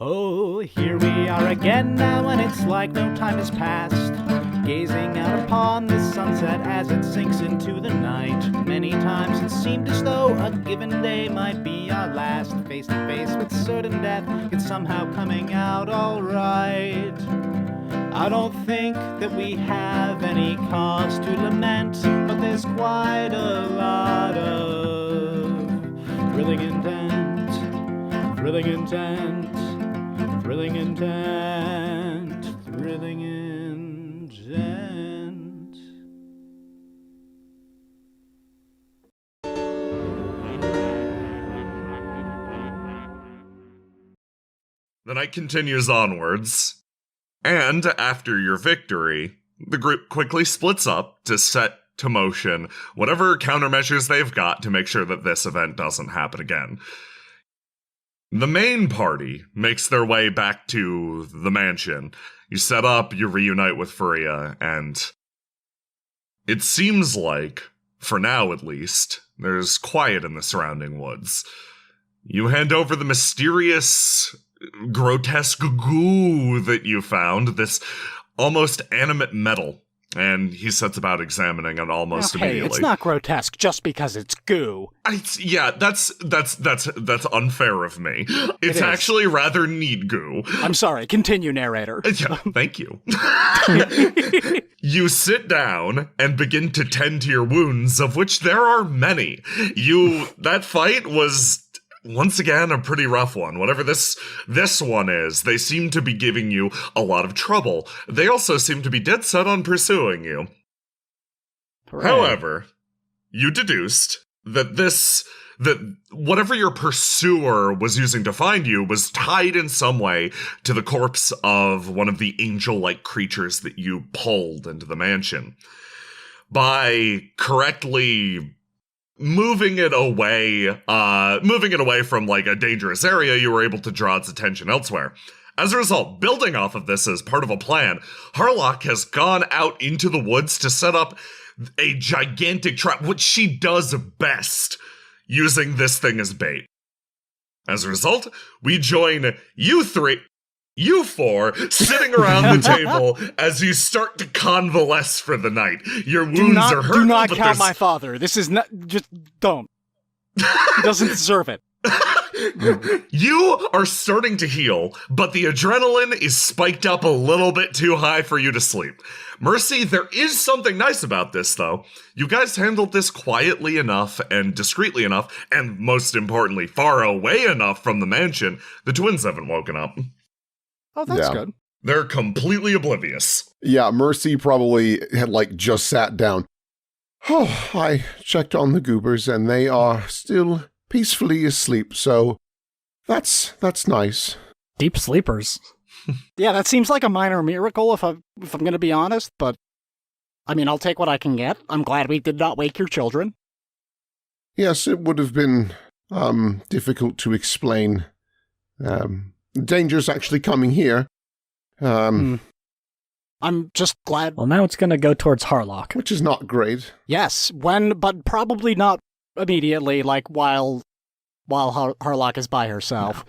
Oh, here we are again now, and it's like no time has passed. Gazing out upon the sunset as it sinks into the night. Many times it seemed as though a given day might be our last. Face to face with certain death, it's somehow coming out alright. I don't think that we have any cause to lament, but there's quite a lot of thrilling intent, thrilling intent, thrilling intent, thrilling intent. The night continues onwards, and after your victory, the group quickly splits up to set to motion whatever countermeasures they've got to make sure that this event doesn't happen again. The main party makes their way back to the mansion. You set up, you reunite with Furia, and it seems like, for now at least, there's quiet in the surrounding woods. You hand over the mysterious, grotesque goo that you found, this almost animate metal, and he sets about examining it almost immediately. It's not grotesque just because it's goo. That's unfair of me. It's actually rather neat goo. I'm sorry, continue, narrator. Yeah, thank you. You sit down and begin to tend to your wounds, of which there are many. That fight was, once again, a pretty rough one. Whatever this one is, they seem to be giving you a lot of trouble. They also seem to be dead set on pursuing you. Hooray. However, you deduced that whatever your pursuer was using to find you was tied in some way to the corpse of one of the angel-like creatures that you pulled into the mansion. By correctly moving it away from like a dangerous area, you were able to draw its attention elsewhere. As a result, building off of this as part of a plan, Harlock has gone out into the woods to set up a gigantic trap, which she does best, using this thing as bait. As a result, we join you four, sitting around the table as you start to convalesce for the night. Your wounds are hurting. Do not count my father. This is not, just don't. He doesn't deserve it. You are starting to heal, but the adrenaline is spiked up a little bit too high for you to sleep. Mercy, there is something nice about this, though. You guys handled this quietly enough and discreetly enough, and most importantly, far away enough from the mansion, the twins haven't woken up. Oh, that's good. They're completely oblivious. Yeah, Mercy probably had, just sat down. Oh, I checked on the goobers, and they are still peacefully asleep, so that's nice. Deep sleepers. Yeah, that seems like a minor miracle, if I'm going to be honest, but, I mean, I'll take what I can get. I'm glad we did not wake your children. Yes, it would have been difficult to explain. Danger's actually coming here. I'm just glad. Well, now it's going to go towards Harlock. Which is not great. Yes, but probably not immediately, while Harlock is by herself.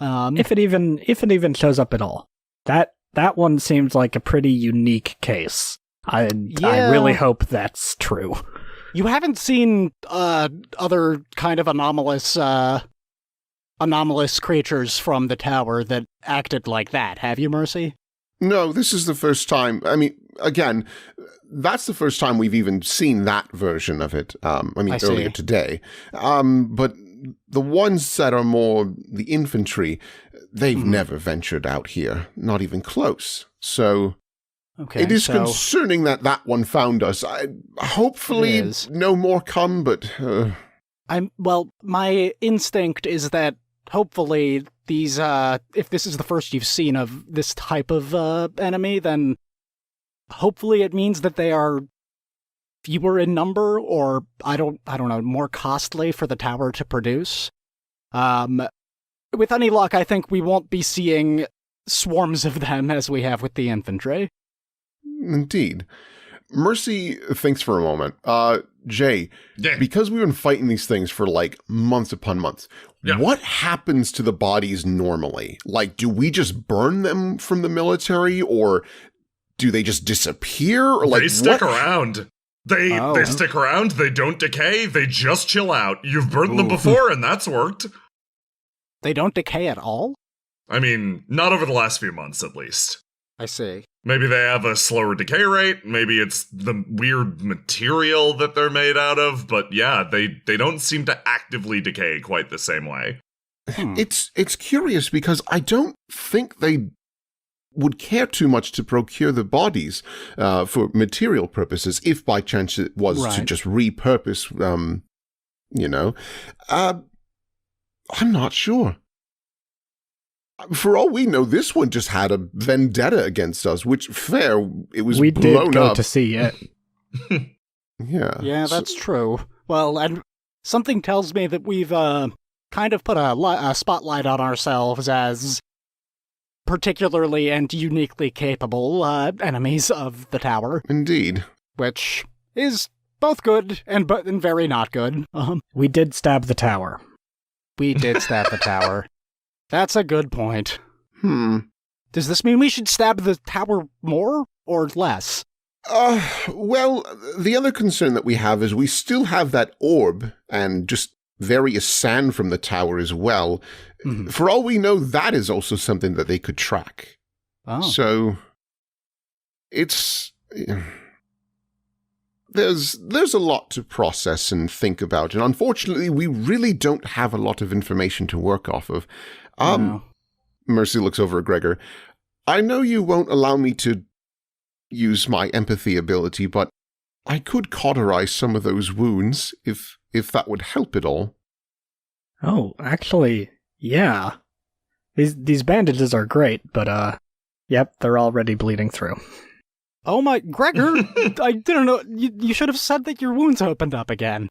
No. If it even shows up at all. That one seems like a pretty unique case. I really hope that's true. You haven't seen other kind of anomalous creatures from the tower that acted like that, have you, Mercy? No, this is the first time. I mean, again, that's the first time we've even seen that version of it. Earlier today. But the ones that are more the infantry, they've never ventured out here, not even close. So it is concerning that one found us. Hopefully no more come, but... my instinct is that hopefully these, if this is the first you've seen of this type of enemy, then hopefully it means that they are fewer in number, or I don't know, more costly for the tower to produce. With any luck, I think we won't be seeing swarms of them as we have with the infantry. Indeed. Mercy thinks for a moment. Jay, Yeah. because we've been fighting these things for like months upon months, Yeah. what happens to the bodies normally? Like, do we just burn them from the military, or do they just disappear? Or like, They stick what? around. They stick around. They don't decay. They just chill out. You've burned them before, and that's worked. They don't decay at all? I mean, not over the last few months, at least. I see. Maybe they have a slower decay rate. Maybe it's the weird material that they're made out of. But yeah, they don't seem to actively decay quite the same way. It's curious because I don't think they would care too much to procure the bodies for material purposes, if by chance it was to just repurpose, I'm not sure. For all we know, this one just had a vendetta against us, which, fair, it was we blown did go up. to see it. Yeah, that's true. Well, and something tells me that we've kind of put a spotlight on ourselves as particularly and uniquely capable enemies of the tower. Indeed. Which is both good and very not good. We did stab the tower. We did stab the tower. That's a good point. Does this mean we should stab the tower more or less? Well, the other concern that we have is we still have that orb and just various sand from the tower as well. Mm-hmm. For all we know, that is also something that they could track. Oh. So it's there's a lot to process and think about, and unfortunately, we really don't have a lot of information to work off of. No. Mercy looks over at Gregor. I know you won't allow me to use my empathy ability, but I could cauterize some of those wounds if that would help at all. Oh, actually, yeah. These bandages are great, but yep, they're already bleeding through. Oh my, Gregor, I didn't know, you should have said that your wounds opened up again.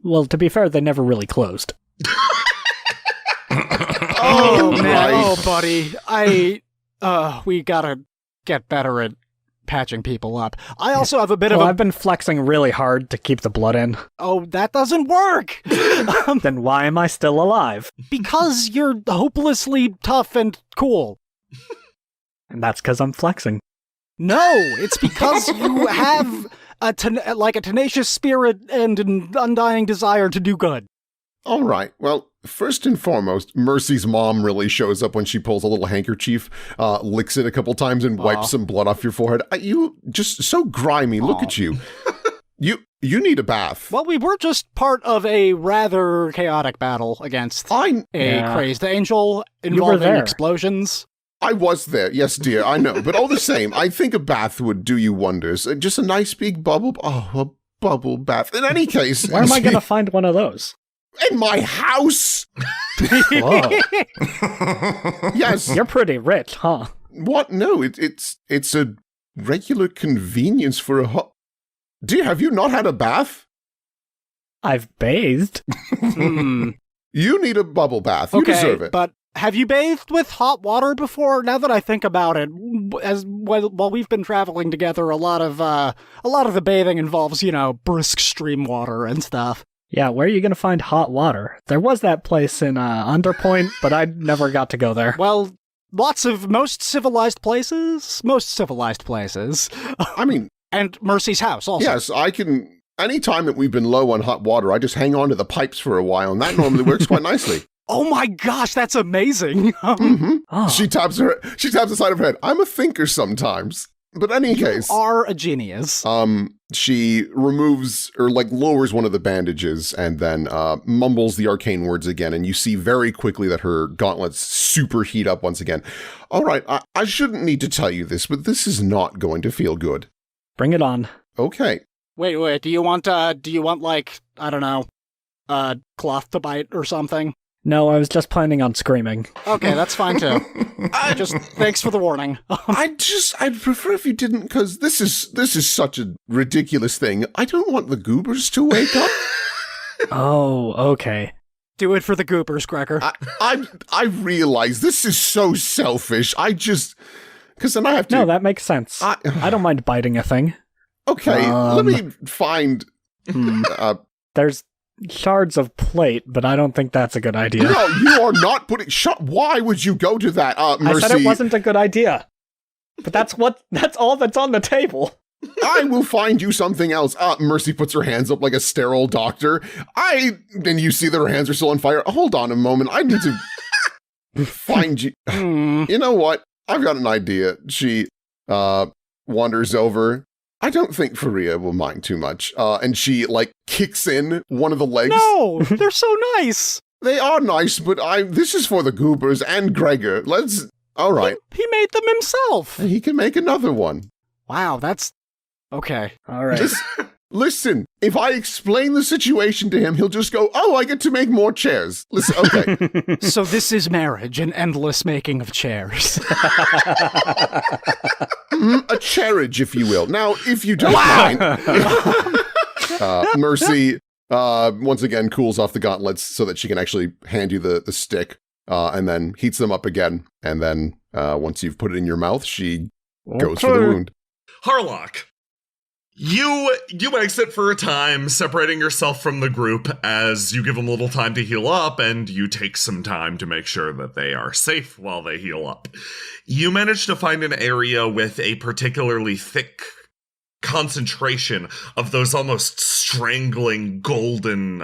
Well, to be fair, they never really closed. Oh man, right. Oh buddy, we gotta get better at patching people up. I also have a bit of I've been flexing really hard to keep the blood in. Oh, that doesn't work! Then why am I still alive? Because you're hopelessly tough and cool. And that's because I'm flexing. No, it's because you have a tenacious spirit and an undying desire to do good. All right, well, first and foremost, Mercy's mom really shows up when she pulls a little handkerchief, licks it a couple times, and wipes some blood off your forehead. You just so grimy. Look at you. You need a bath. Well, we were just part of a rather chaotic battle against a crazed angel involving explosions. I was there, yes, dear, I know. But all the same, I think a bath would do you wonders. Just a nice big bubble. Oh, a bubble bath. In any case. Where am I going to find one of those? In my house! Whoa. Yes. You're pretty rich, huh? What? No, it's a regular convenience for a Dear, have you not had a bath? I've bathed. You need a bubble bath. You deserve it. But have you bathed with hot water before? Now that I think about it, while we've been traveling together, a lot of the bathing involves, brisk stream water and stuff. Yeah, where are you going to find hot water? There was that place in Underpoint, but I never got to go there. Well, most civilized places. I mean... And Mercy's house also. Yes, I can... Anytime that we've been low on hot water, I just hang on to the pipes for a while, and that normally works quite nicely. Oh my gosh, that's amazing. She taps the side of her head. I'm a thinker sometimes. But in any case... You are a genius. She removes, or lowers one of the bandages, and then mumbles the arcane words again, and you see very quickly that her gauntlets super heat up once again. All right, I shouldn't need to tell you this, but this is not going to feel good. Bring it on. Okay. Wait, do you want I don't know, cloth to bite or something? No, I was just planning on screaming. Okay, that's fine too. Thanks for the warning. I'd prefer if you didn't, because this is such a ridiculous thing. I don't want the goobers to wake up. Oh, okay. Do it for the goobers, Gregor. I realize this is so selfish. Because then I have to... No, that makes sense. I don't mind biting a thing. Okay, let me find... There's shards of plate, but I don't think that's a good idea. No, you are not putting... Why would you go to that? Mercy... I said it wasn't a good idea. But that's all that's on the table. I will find you something else. Mercy puts her hands up like a sterile doctor. And you see that her hands are still on fire. Hold on a moment. I need to find you. You know what? I've got an idea. She wanders over. I don't think Faria will mind too much. And she, kicks in one of the legs. No, they're so nice. They are nice, but this is for the goobers and Gregor. All right. He made them himself. He can make another one. Wow, that's... Okay. All right. Listen, if I explain the situation to him, he'll just go, oh, I get to make more chairs. Listen, okay. So this is marriage, an endless making of chairs. A chairage, if you will. Now, if you don't mind, Mercy once again cools off the gauntlets so that she can actually hand you the stick, and then heats them up again. And then once you've put it in your mouth, she goes for the wound. Harlock, you exit for a time, separating yourself from the group as you give them a little time to heal up, and you take some time to make sure that they are safe while they heal up. You manage to find an area with a particularly thick concentration of those almost strangling golden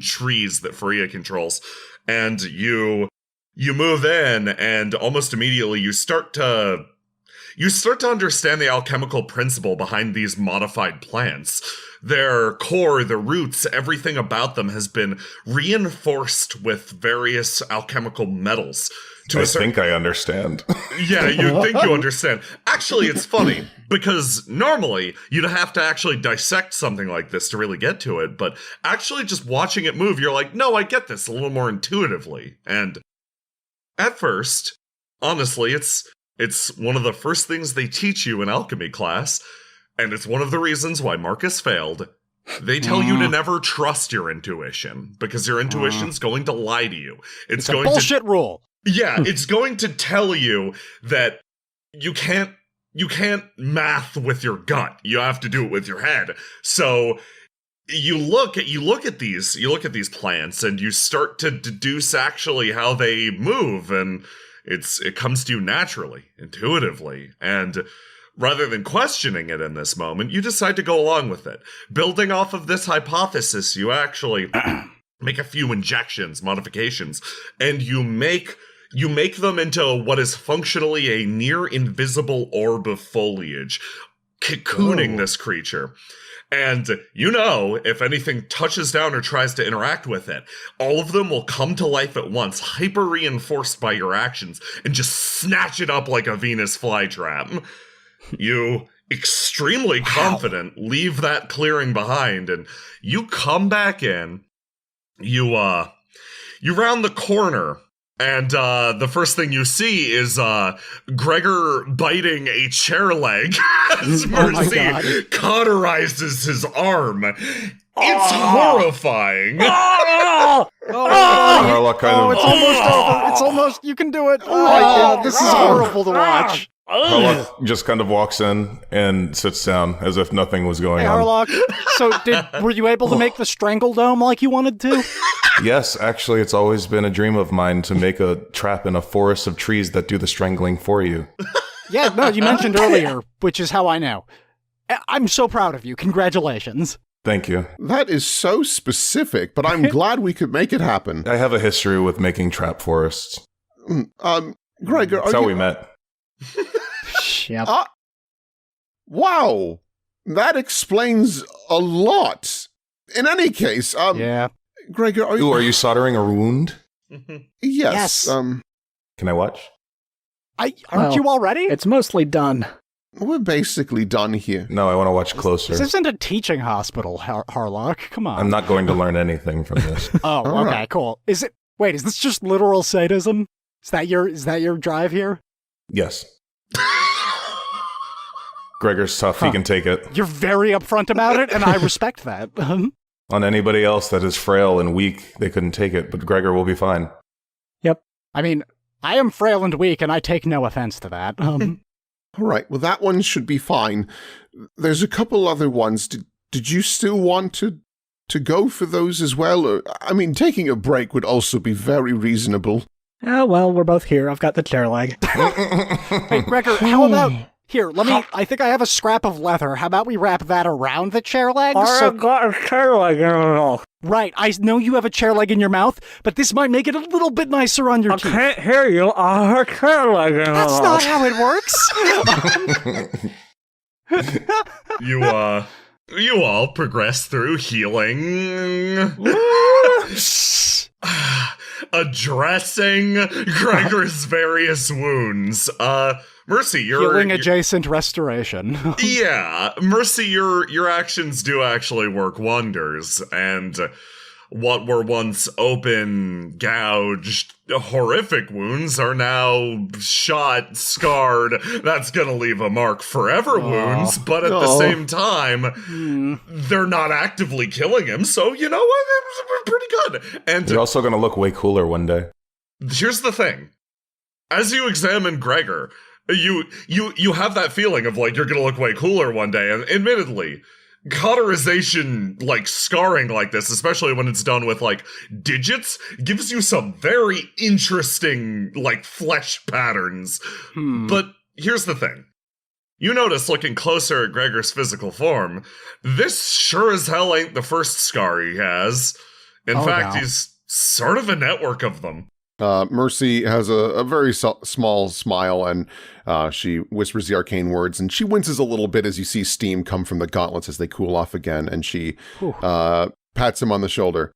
trees that Faria controls, and you move in, and almost immediately you start to understand the alchemical principle behind these modified plants. Their core, the roots, everything about them has been reinforced with various alchemical metals. I think I understand. Yeah, you think you understand. Actually, it's funny, because normally you'd have to actually dissect something like this to really get to it, but actually just watching it move, you're like, no, I get this a little more intuitively. And at first, honestly, it's one of the first things they teach you in alchemy class, and it's one of the reasons why Marcus failed. They tell you to never trust your intuition, because your intuition's going to lie to you. It's a bullshit rule. Yeah, it's going to tell you that you can't math with your gut. You have to do it with your head. So you look at these plants, and you start to deduce actually how they move, and it comes to you naturally, intuitively, and rather than questioning it in this moment, you decide to go along with it. Building off of this hypothesis, you actually make a few injections, modifications, and you make them into what is functionally a near invisible orb of foliage, cocooning this creature. And if anything touches down or tries to interact with it, all of them will come to life at once, hyper-reinforced by your actions, and just snatch it up like a Venus flytrap. You, extremely confident, leave that clearing behind, and you come back in. You round the corner, and the first thing you see is Gregor biting a chair leg as Mercy cauterizes his arm. It's horrifying. Harlock it's almost over. It's almost, you can do it. This is horrible to watch. Harlock just kind of walks in and sits down as if nothing was going on. Harlock, so were you able to make the strangle dome like you wanted to? Yes, actually, it's always been a dream of mine to make a trap in a forest of trees that do the strangling for you. Yeah, no, you mentioned earlier, which is how I know. I'm so proud of you. Congratulations. Thank you. That is so specific, but I'm glad we could make it happen. I have a history with making trap forests. Gregor, That's how we met. Yep. Wow, that explains a lot. In any case, yeah. Gregor, are you soldering a wound? Yes. Can I watch? Aren't you already? It's mostly done. We're basically done here. No, I want to watch closer. This isn't a teaching hospital, Harlock. Come on. I'm not going to learn anything from this. Oh, okay, right. Cool. Is this just literal sadism? Is that your drive here? Yes. Gregor's tough. He can take it. You're very upfront about it, and I respect that. On anybody else that is frail and weak, they couldn't take it, but Gregor will be fine. Yep. I mean, I am frail and weak, and I take no offense to that. All right, well, that one should be fine. There's a couple other ones. Did you still want to go for those as well? Or, I mean, taking a break would also be very reasonable. Oh, well, we're both here. I've got the chair leg. Hey, Gregor, how about... Here, I think I have a scrap of leather. How about we wrap that around the chair leg? I've got a chair leg in my mouth. Right, I know you have a chair leg in your mouth, but this might make it a little bit nicer on your teeth. I can't hear you. I have a chair leg in my That's mouth. not how it works. You all progress through healing. Addressing Gregor's various wounds. Mercy, healing adjacent restoration. Yeah, Mercy, your actions do actually work wonders, and what were once open, gouged, horrific wounds are now shot, scarred. That's gonna leave a mark forever wounds, but at the same time, they're not actively killing him, so you know what? We're pretty good. And they're also gonna look way cooler one day. Here's the thing. As you examine Gregor, you have that feeling of like you're gonna look way cooler one day, and admittedly, cauterization, like scarring like this, especially when it's done with like digits, gives you some very interesting like flesh patterns. But here's the thing. You notice looking closer at Gregor's physical form, this sure as hell ain't the first scar he has. In fact, he's sort of a network of them. Mercy has a very small smile, and she whispers the arcane words, and she winces a little bit as you see steam come from the gauntlets as they cool off again, and she pats him on the shoulder.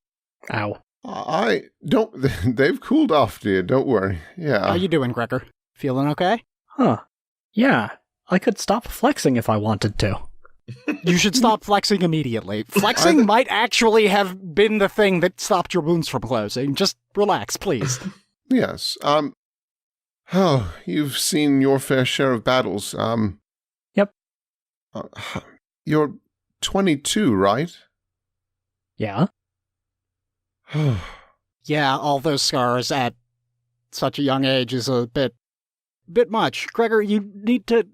Ow. They've cooled off, dude, don't worry. Yeah. How you doing, Gregor? Feeling okay? Huh. Yeah, I could stop flexing if I wanted to. You should stop flexing immediately. Flexing might actually have been the thing that stopped your wounds from closing. Just relax, please. Yes. You've seen your fair share of battles. Yep. You're 22, right? Yeah. Yeah, all those scars at such a young age is a bit much. Gregor, you need to...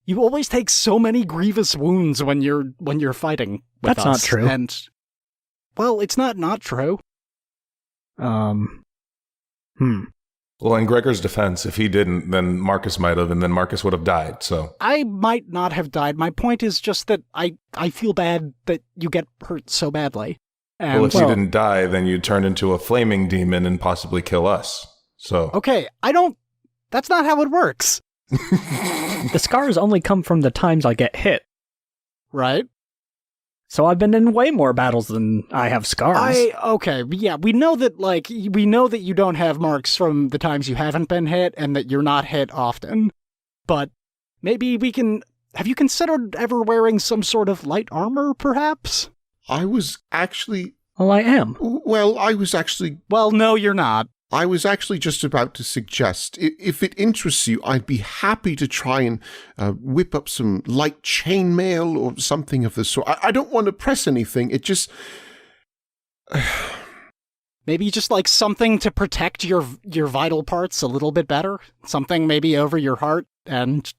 You always take so many grievous wounds when you're fighting with That's us. not true. And, well, it's not true. Well, in Gregor's defense, if he didn't, then Marcus might have, and then Marcus would have died, so... I might not have died. My point is just that I feel bad that you get hurt so badly. And, well, if you didn't die, then you'd turn into a flaming demon and possibly kill us, so... Okay, that's not how it works. The scars only come from the times I get hit. Right? So I've been in way more battles than I have scars. Okay, yeah, we know that you don't have marks from the times you haven't been hit and that you're not hit often. But maybe have you considered ever wearing some sort of light armor, perhaps? I was actually... Well, I am. Well, I was actually... Well, no, you're not. I was actually just about to suggest, if it interests you, I'd be happy to try and whip up some light chainmail or something of the sort. I don't want to press anything. It just... Maybe just like something to protect your vital parts a little bit better? Something maybe over your heart and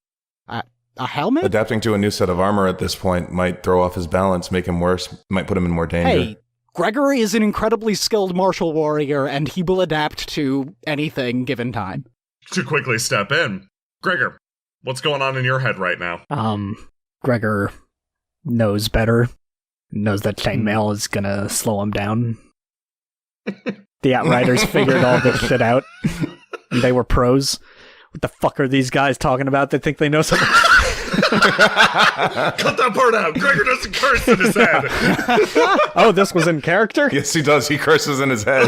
a helmet? Adapting to a new set of armor at this point might throw off his balance, make him worse, might put him in more danger. Hey, Gregory is an incredibly skilled martial warrior, and he will adapt to anything given time. To quickly step in. Gregor, what's going on in your head right now? Gregor knows better. Knows that chainmail is gonna slow him down. The Outriders figured all this shit out. And they were pros. What the fuck are these guys talking about? They think they know something. Cut that part out. Gregor doesn't curse in his head. Oh, this was in character? Yes, he does. He curses in his head.